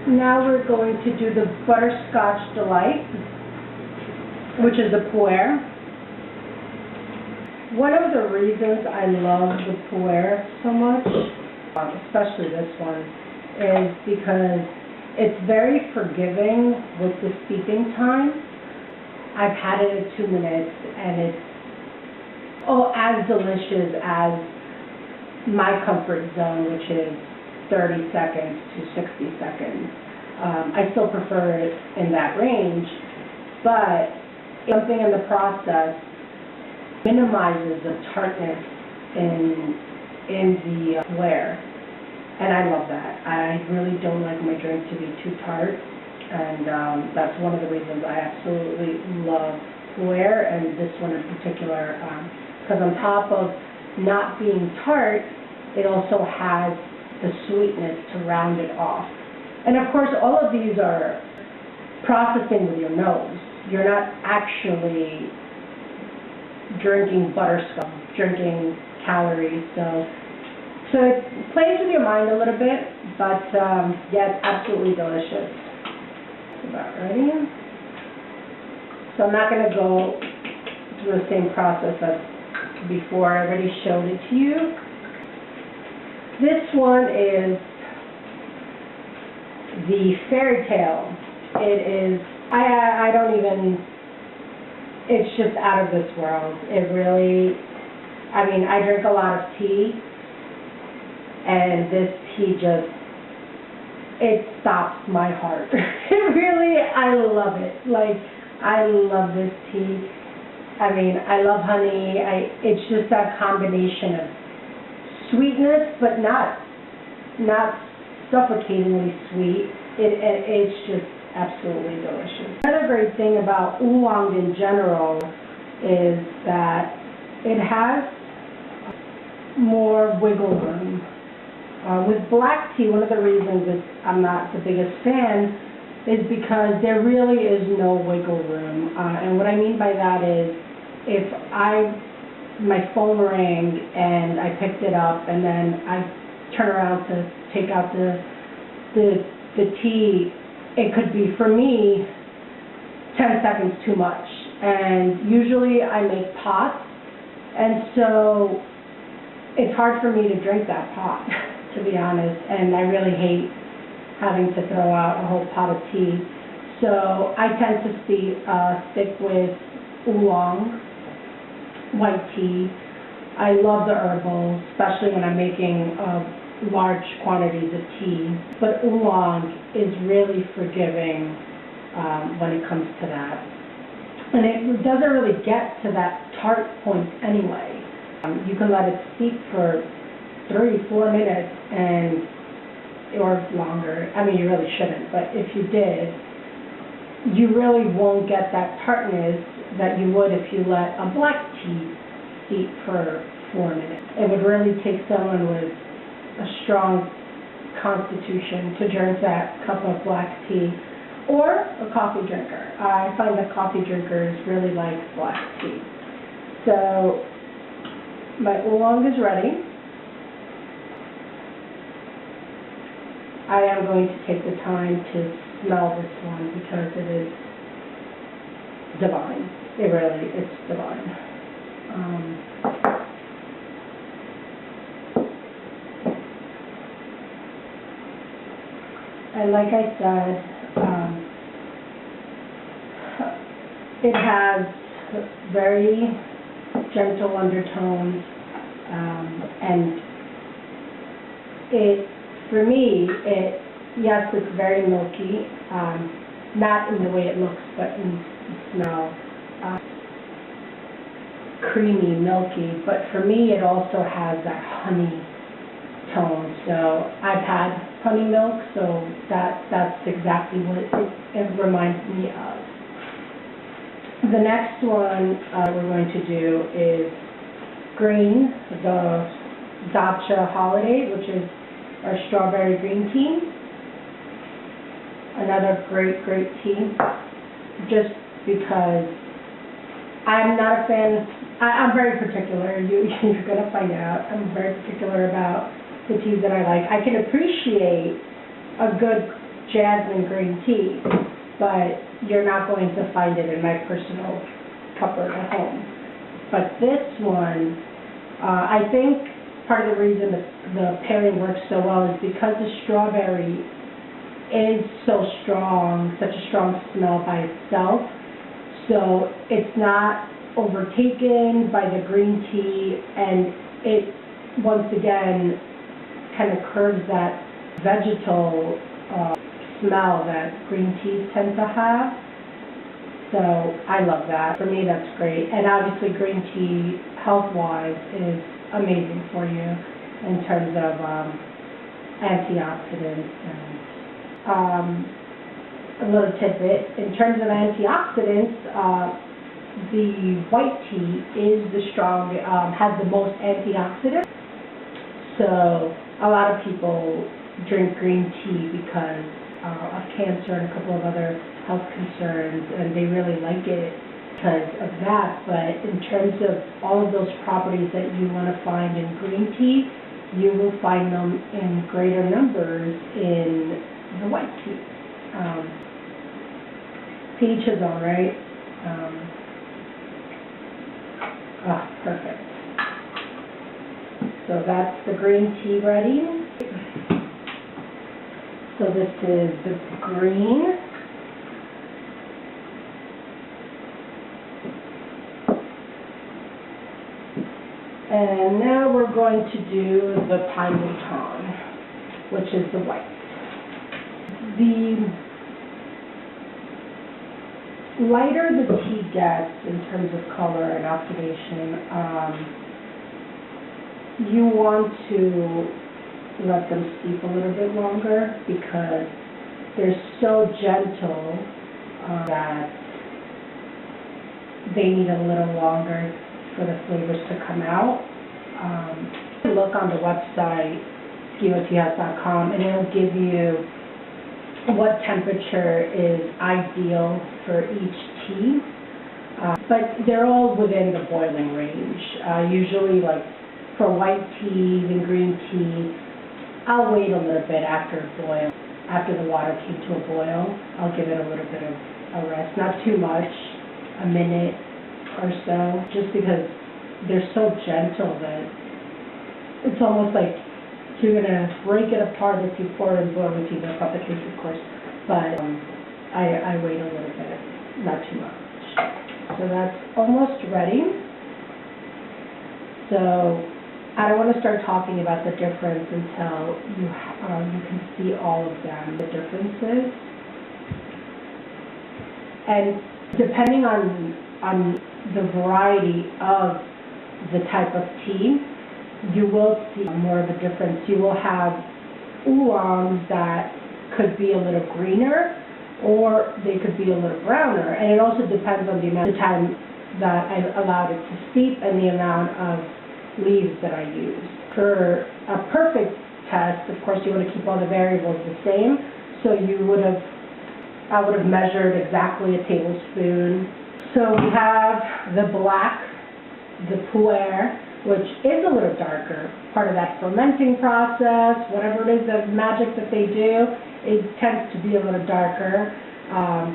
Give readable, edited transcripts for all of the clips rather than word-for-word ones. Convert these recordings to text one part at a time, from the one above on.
Now we're going to do the Butterscotch Delight, which is a pu'er. One of the reasons I love the pu'er so much, especially this one, is because it's very forgiving with the steeping time. I've had it at 2 minutes and it's as delicious as my comfort zone, which is 30 seconds to 60 seconds. I still prefer it in that range, but something in the process minimizes the tartness in the pu'er, and I love that. I really don't like my drink to be too tart, and that's one of the reasons I absolutely love pu'er, and this one in particular, because on top of not being tart, it also has the sweetness to round it off. And of course, all of these are processing with your nose. You're not actually drinking butterscotch, drinking calories. So it plays with your mind a little bit, but yeah, it's absolutely delicious. That's about ready. So I'm not going to go through the same process as before. I already showed it to you. This one is the Fairy Tale. It is, I don't even, it's just out of this world. It really, I mean, I drink a lot of tea, and this tea just, it stops my heart. It really, I love it. Like, I love this tea. I mean, I love honey. It's just that combination of sweetness, but not suffocatingly sweet. It's just absolutely delicious. Another great thing about oolong in general is that it has more wiggle room. With black tea, one of the reasons that I'm not the biggest fan is because there really is no wiggle room. And what I mean by that is, if my phone rang and I picked it up and then I turn around to take out the tea, it could be, for me, 10 seconds too much. And usually I make pots, and so it's hard for me to drink that pot, to be honest, and I really hate having to throw out a whole pot of tea. So I tend to stick with oolong, white tea. I love the herbals, especially when I'm making large quantities of tea. But oolong is really forgiving when it comes to that. And it doesn't really get to that tart point anyway. You can let it steep for 3-4 minutes or longer. I mean, you really shouldn't, but if you did, you really won't get that tartness that you would if you let a black tea steep for 4 minutes. It would really take someone with a strong constitution to drink that cup of black tea, or a coffee drinker. I find that coffee drinkers really like black tea. So my oolong is ready. I am going to take the time to smell this one because it is divine. It really, it's divine. And like I said, it has very gentle undertones, and for me, yes, it's very milky, not in the way it looks, but in the smell. Creamy, milky, but for me, it also has that honey tone. So I've had honey milk, so that's exactly what it reminds me of. The next one we're going to do is green, the Dacha Holiday, which is our strawberry green tea. Another great tea, just because I'm not a fan. I'm very particular. You're going to find out. I'm very particular about the teas that I like. I can appreciate a good jasmine green tea, but you're not going to find it in my personal cupboard at home. But this one, I think part of the reason that the pairing works so well is because the strawberry is so strong, such a strong smell by itself. So it's not overtaken by the green tea, and it, once again, kind of curbs that vegetal smell that green teas tend to have. So I love that. For me, that's great. And obviously green tea, health-wise, is amazing for you in terms of antioxidants. And a little tidbit, in terms of antioxidants, the white tea is the strong, has the most antioxidants. So a lot of people drink green tea because of cancer and a couple of other health concerns, and they really like it because of that. But in terms of all of those properties that you want to find in green tea, you will find them in greater numbers in the white tea. To each his own, right? Perfect. So that's the green tea ready. So this is the green. And now we're going to do the pine mouton, which is the white. The lighter the tea gets in terms of color and oxidation, you want to let them steep a little bit longer because they're so gentle that they need a little longer for the flavors to come out. Look on the website, EskimoTeahouse.com, and it'll give you what temperature is ideal for each tea. But they're all within the boiling range. Usually, like for white teas and green tea, I'll wait a little bit after it boils. After the water came to a boil, I'll give it a little bit of a rest. Not too much, a minute or so, just because they're so gentle that it's almost like you're going to break it apart if you pour it in boiling tea. That's not the case, of course, but I wait a little bit, not too much. So that's almost ready. So I don't want to start talking about the difference until you can see all of them, the differences. And depending on the variety of the type of tea, you will see more of a difference. You will have oolongs that could be a little greener, or they could be a little browner. And it also depends on the amount of time that I allowed it to steep and the amount of leaves that I use. For a perfect test, of course, you want to keep all the variables the same. So I would have measured exactly a tablespoon. So we have the black, the pu'er, which is a little darker. Part of that fermenting process, whatever it is, the magic that they do, it tends to be a little darker.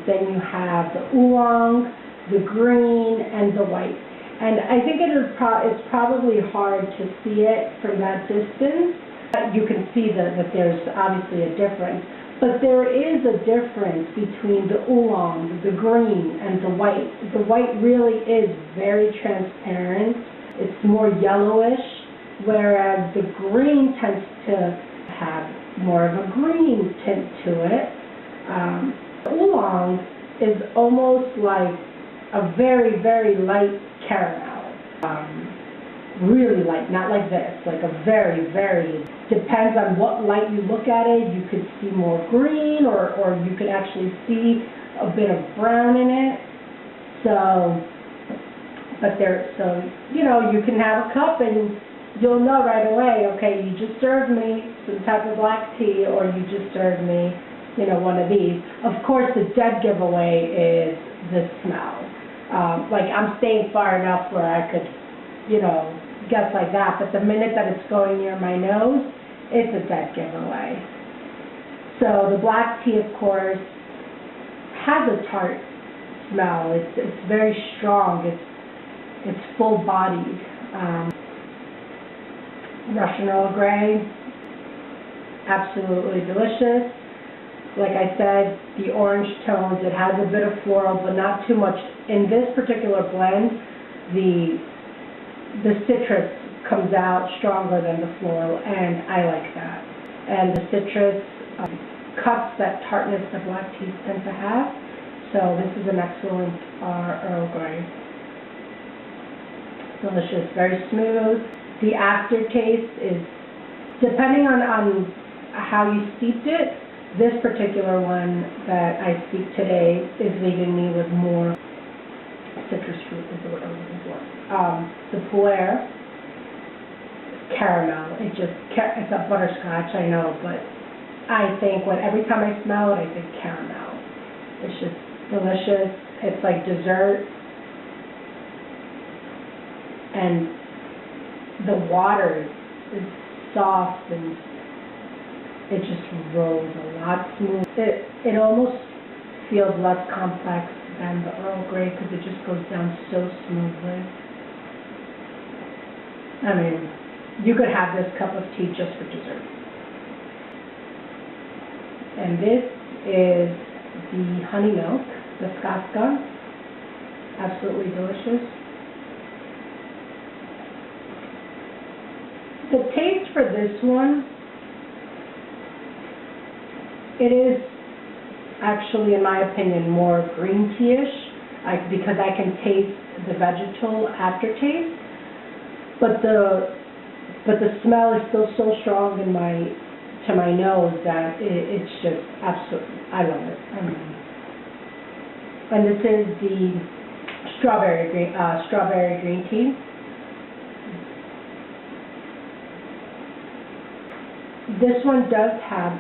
Then you have the oolong, the green, and the white. And I think it's probably hard to see it from that distance. You can see that there's obviously a difference. But there is a difference between the oolong, the green, and the white. The white really is very transparent. It's more yellowish, whereas the green tends to have more of a green tint to it. The oolong is almost like a very, very light caramel. Really light, not like this, like a very, very, depends on what light you look at it. You could see more green, or you could actually see a bit of brown in it. So, you can have a cup and you'll know right away, okay, you just served me some type of black tea, or you just served me, one of these. Of course, the dead giveaway is the smell. Like, I'm staying far enough where I could, guess like that, but the minute that it's going near my nose, it's a dead giveaway. So the black tea, of course, has a tart smell. It's very strong. It's full-bodied. Russian Earl Grey, absolutely delicious. Like I said, the orange tones, it has a bit of floral, but not too much. In this particular blend, the citrus comes out stronger than the floral, and I like that. And the citrus cuts that tartness that black teas tend to have. So this is an excellent Earl Grey. Delicious, very smooth. The aftertaste is, depending on how you steeped it, this particular one that I steeped today is leaving me with more citrus fruit is the word I was looking for. The Pu'er, caramel. It's a butterscotch, I know, but I think every time I smell it, I think caramel. It's just delicious. It's like dessert. And the water is soft and it just rolls a lot smooth. It almost feels less complex than the Earl Grey because it just goes down so smoothly. I mean, you could have this cup of tea just for dessert. And this is the honey milk, the Skaska. Absolutely delicious. The taste for this one, it is actually, in my opinion, more green tea-ish, because I can taste the vegetal aftertaste, but the smell is still so strong in to my nose that it's just absolutely, I love it. And this is the strawberry green tea. This one does have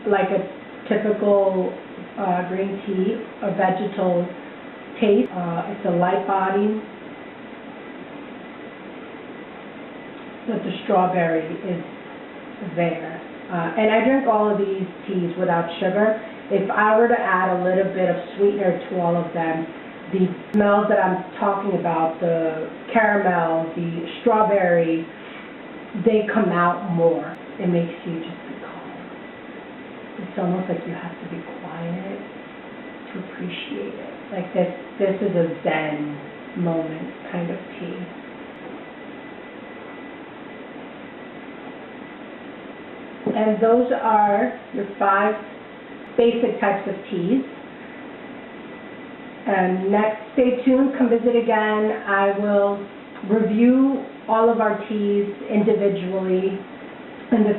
like a typical green tea, a vegetal taste. It's a light body, but the strawberry is there. And I drink all of these teas without sugar. If I were to add a little bit of sweetener to all of them, the smells that I'm talking about, the caramel, the strawberry, they come out more. It makes you just be calm. It's almost like you have to be quiet to appreciate it. Like this is a Zen moment kind of tea. And those are your 5 basic types of teas. And next, stay tuned, come visit again. I will review all of our teas individually in the